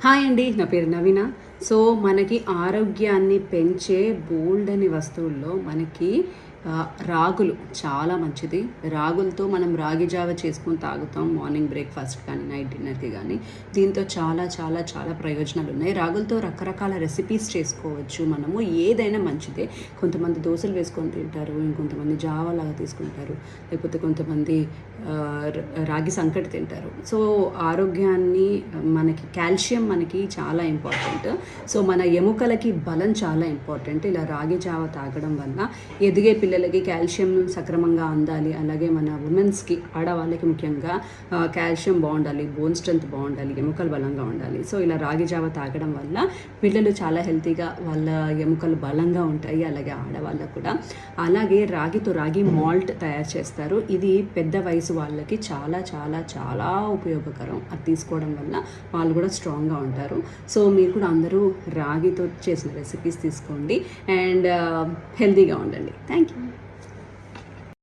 Hi అండి, నా పేరు నవీన. సో మనకి ఆరోగ్యాన్ని పెంచే బోల్డ్ అని వస్తువుల్లో మనకి రాగులు చాలా మంచిది. రాగులతో మనం రాగి జావ చేసుకొని తాగుతాం మార్నింగ్ బ్రేక్ఫాస్ట్ కానీ నైట్ డిన్నర్కి కానీ. దీంతో చాలా చాలా చాలా ప్రయోజనాలు ఉన్నాయి. రాగులతో రకరకాల రెసిపీస్ చేసుకోవచ్చు. మనము ఏదైనా మంచిదే. కొంతమంది దోశలు వేసుకొని తింటారు, ఇంకొంతమంది జావ లాగా తీసుకుంటారు, లేకపోతే కొంతమంది రాగి సంకటి తింటారు. సో ఆరోగ్యాన్ని మనకి కాల్షియం మనకి చాలా ఇంపార్టెంట్. సో మన ఎముకలకి బలం చాలా ఇంపార్టెంట్. ఇలా రాగి జావ తాగడం వల్ల ఎదిగే పిల్లలకి కాల్షియం సక్రమంగా అందాలి. అలాగే మన ఉమెన్స్కి, ఆడవాళ్ళకి ముఖ్యంగా కాల్షియం బాగుండాలి, బోన్ స్ట్రెంత్ బాగుండాలి, ఎముకలు బలంగా ఉండాలి. సో ఇలా రాగి జావ తాగడం వల్ల పిల్లలు చాలా హెల్తీగా, వాళ్ళ ఎముకలు బలంగా ఉంటాయి. అలాగే ఆడవాళ్ళకు కూడా. అలాగే రాగి మాల్ట్ తయారు చేస్తారు. ఇది పెద్ద వయసు వాళ్ళకి చాలా చాలా చాలా ఉపయోగకరం. అది తీసుకోవడం వల్ల వాళ్ళు కూడా స్ట్రాంగ్గా ఉంటారు. సో మీరు కూడా అందరూ రాగితో చేసిన రెసిపీస్ తీసుకోండి అండ్ హెల్తీగా ఉండండి. Thank you.